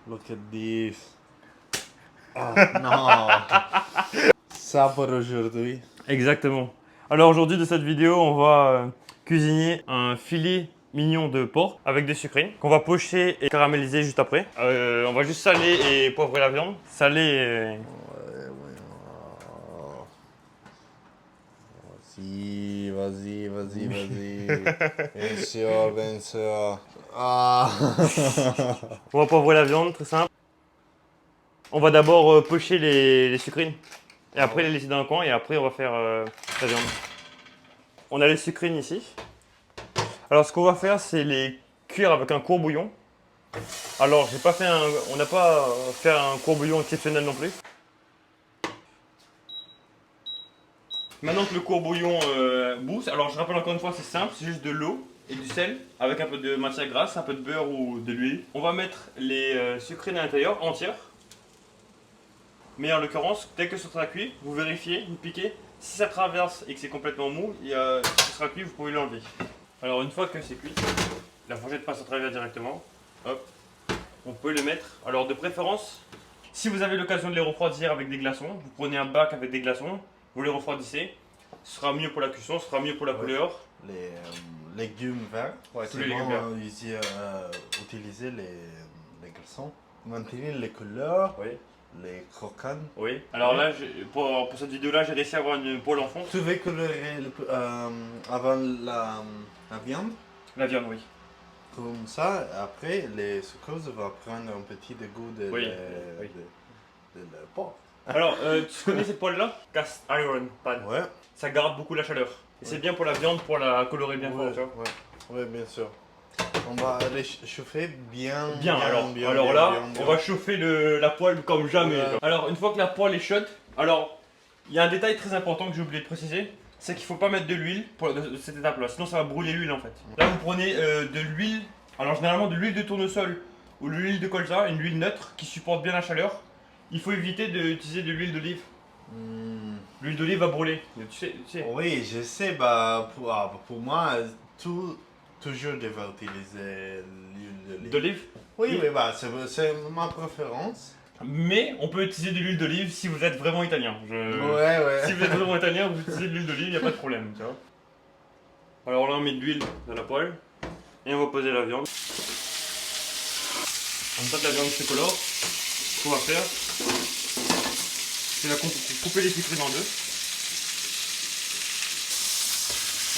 Look at this. Oh non. Ça pour aujourd'hui. Exactement. Alors aujourd'hui de cette vidéo, on va cuisiner un filet mignon de porc avec des sucrines qu'on va pocher et caraméliser juste après. On va juste saler et poivrer la viande. Saler et... Ouais. Oh. Vas-y. Bien sûr. Ah. On va poivrer la viande, très simple. On va d'abord pocher les sucrines et après les laisser dans un coin et après on va faire la viande. On a les sucrines ici. Alors ce qu'on va faire, c'est les cuire avec un court bouillon. Alors j'ai pas fait on n'a pas fait un court bouillon exceptionnel non plus. Maintenant que le court bouillon bout, alors je rappelle encore une fois, c'est simple, c'est juste de l'eau et du sel avec un peu de matière grasse, un peu de beurre ou de l'huile. On va mettre les sucrines à l'intérieur, entières. Mais en l'occurrence, dès que ce sera cuit, vous vérifiez, vous piquez. Si ça traverse et que c'est complètement mou, ce sera cuit, vous pouvez l'enlever. Alors une fois que c'est cuit, la fourchette passe à travers directement. Hop, on peut les mettre. Alors de préférence, si vous avez l'occasion de les refroidir avec des glaçons, vous prenez un bac avec des glaçons, vous les refroidissez. Ce sera mieux pour la cuisson, ce sera mieux pour la couleur. Les légumes verts. Ouais, tous C'est les légumes verts. utiliser les glaçons. Maintenir les couleurs. Oui. Les croquants. Oui. Alors Oui. là, pour cette vidéo-là, j'ai réussi à avoir une poêle en fond. Tu veux colorer avant la viande. La viande, oui. Comme ça, après, les sucroses vont prendre un petit dégoût de Oui, le porc. Alors, tu connais cette poêle-là? Cast iron pan. Ouais. Ça garde beaucoup la chaleur. Et c'est bien pour la viande, pour la colorer bien fort, tu vois. Ouais, bien sûr. On va les chauffer bien. Alors là, on va chauffer la poêle comme jamais. Ouais. Alors, une fois que la poêle est chaude, alors, il y a un détail très important que j'ai oublié de préciser. C'est qu'il ne faut pas mettre de l'huile pour cette étape-là, sinon ça va brûler l'huile en fait. Là, vous prenez de l'huile, alors généralement de l'huile de tournesol ou de l'huile de colza, une huile neutre qui supporte bien la chaleur. Il faut éviter d'utiliser de l'huile d'olive. L'huile d'olive va brûler. Tu sais. Oui, je sais. Bah, pour moi, toujours devrais utiliser l'huile D'olive. Oui, bah, c'est ma préférence. Mais on peut utiliser de l'huile d'olive si vous êtes vraiment italien. Ouais. Si vous êtes vraiment italien, vous utilisez de l'huile d'olive, il n'y a pas de problème, tu vois. Alors là, on met de l'huile dans la poêle et on va poser la viande. Comme ça que la viande se colore, ce qu'on va faire, c'est couper les sucrines en deux.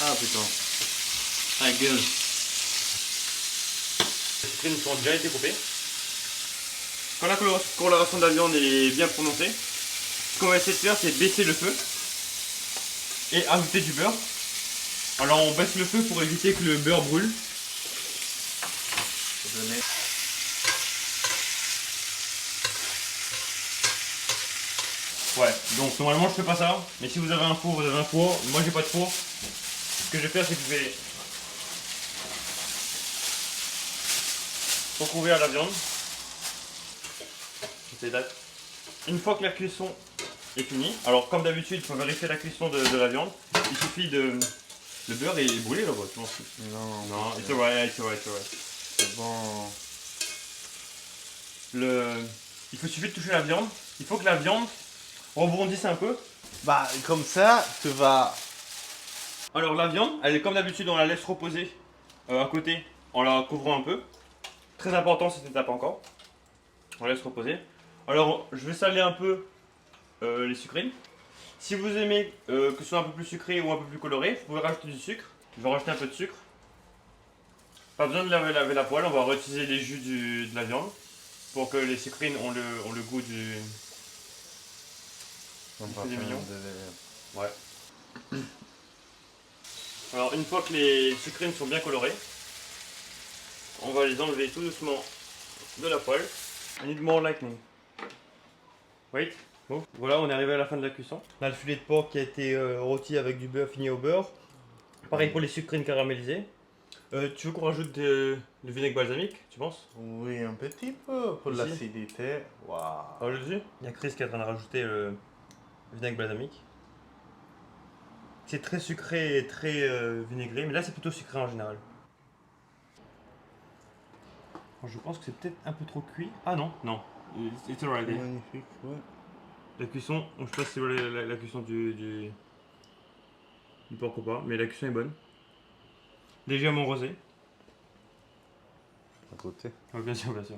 Ah putain. Ah, gueule. Les sucrines sont déjà été coupées. Quand la coloration de la viande est bien prononcée, ce qu'on va essayer de faire, c'est baisser le feu et ajouter du beurre. Alors on baisse le feu pour éviter que le beurre brûle. Ouais, donc normalement je fais pas ça, mais si vous avez un four, vous avez un four. Moi j'ai pas de four. Ce que je vais faire, c'est que je vais recouvrir la viande. Une fois que la cuisson est finie, alors comme d'habitude, il faut vérifier la cuisson de la viande. Il suffit de... Le beurre est brûlé là-bas, tu penses? Non, it's alright. C'est bon. Il suffit de toucher la viande. Il faut que la viande rebondisse un peu. Bah, comme ça, tu vas. Alors la viande, elle est comme d'habitude, on la laisse reposer à côté en la couvrant un peu. Très important cette étape encore. On la laisse reposer. Alors je vais saler un peu les sucrines. Si vous aimez que ce soit un peu plus sucré ou un peu plus coloré, vous pouvez rajouter du sucre. Je vais rajouter un peu de sucre. Pas besoin de laver la poêle, on va réutiliser les jus de la viande pour que les sucrines ont le goût du filet mignon. Ouais. Alors une fois que les sucrines sont bien colorées, on va les enlever tout doucement de la poêle. I need more lightning. Wait. Bon. Voilà, on est arrivé à la fin de la cuisson. On a le filet de porc qui a été rôti avec du beurre fini au beurre. Pareil pour les sucrines caramélisées. Tu veux qu'on rajoute du vinaigre balsamique, tu penses? Oui, un petit peu pour Ici. l'acidité. Waouh. Rajoute-dessus. Il y a Chris qui est en train de rajouter le vinaigre balsamique. C'est très sucré et très vinaigré, mais là c'est plutôt sucré en général. Je pense que c'est peut-être un peu trop cuit. Ah non, non. It's alright. Magnifique, ouais. La cuisson, je sais pas si vous voulez la cuisson du porc ou pas, mais la cuisson est bonne. Légèrement rosé. À côté. Ouais, bien sûr, bien sûr.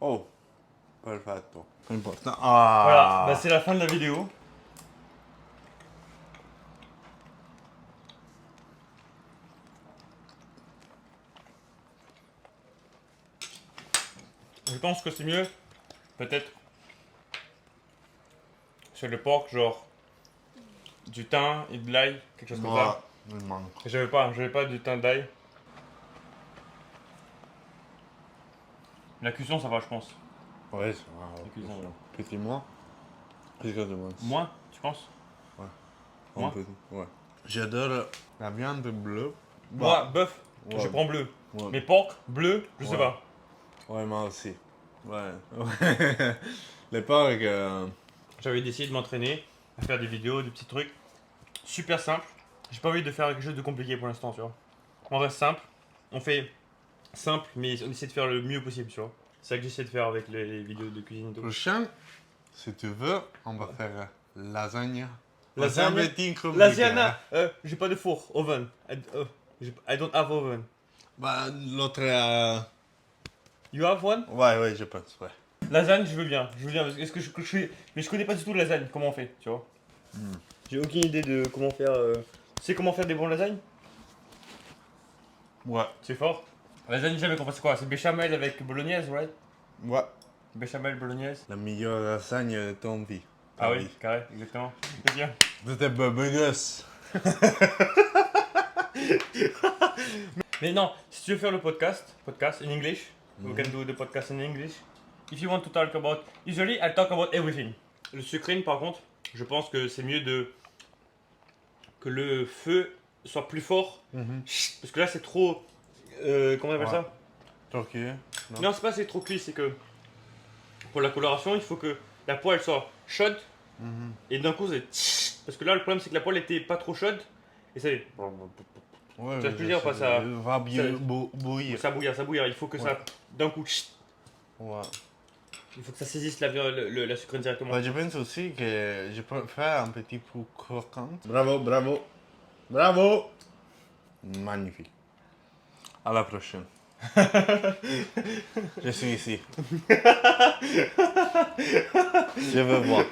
Oh, perfetto. Important. Ah. Voilà, bah, c'est la fin de la vidéo. Je pense que c'est mieux, peut-être, sur le porc, genre du thym et de l'ail, quelque chose comme ça. Il manque. J'avais pas du thym d'ail. La cuisson, ça va, je pense. Ouais, ça va. La cuisson, ouais. Petit moins. Qu'est-ce que tu penses? Moins, tu penses? Un Moins. petit, ouais. J'adore la viande bleue. Moi, bœuf, ouais. je prends bleu. Ouais. Mais porc, bleu, je sais Ouais. pas. Ouais, moi aussi. Ouais. Les porcs, J'avais décidé de m'entraîner à faire des vidéos, des petits trucs super simples. J'ai pas envie de faire quelque chose de compliqué pour l'instant, tu vois. On reste simple. On fait simple, mais on essaie de faire le mieux possible, tu vois. C'est ça que j'essaie de faire avec les vidéos de cuisine et tout. prochain, si tu veux, on va faire lasagne. Lasagne. C'est un petit compliqué, Lasagne, j'ai pas de four, oven. I don't have oven. Bah, l'autre. You have one? Ouais, je pense, ouais. Lasagne, je veux bien. Est-ce que je suis. Mais je connais pas du tout la lasagne, comment on fait, tu vois. J'ai aucune idée de comment faire. Tu sais comment faire des bons lasagnes? Ouais. C'est fort. Lasagne, jamais compris, c'est quoi? C'est béchamel avec bolognaise, right? Ouais. Béchamel, bolognaise. La meilleure lasagne de ton vie. Ah oui, carré, exactement. C'est bien. C'était bonus. Mais non, si tu veux faire le podcast in English, we can do the podcast in English. If you want to talk about, usually I talk about everything. Le sucrine, par contre, je pense que c'est mieux que le feu soit plus fort, parce que là c'est trop, comment on appelle ça? Ok. Non, c'est pas c'est trop cuit, c'est que pour la coloration, il faut que la poêle soit chaude et d'un coup c'est parce que là le problème c'est que la poêle était pas trop chaude et ça Ouais, tu vois ce que je veux dire, pas ça. Va bouillir. Ça bouillir, il faut que ça d'un coup Ouais. il faut que ça saisisse la sucrine directement. Ouais, je pense aussi que je peux faire un petit peu croquant. Bravo, bravo. Bravo. Magnifique. À la prochaine. Je suis ici. Je veux voir.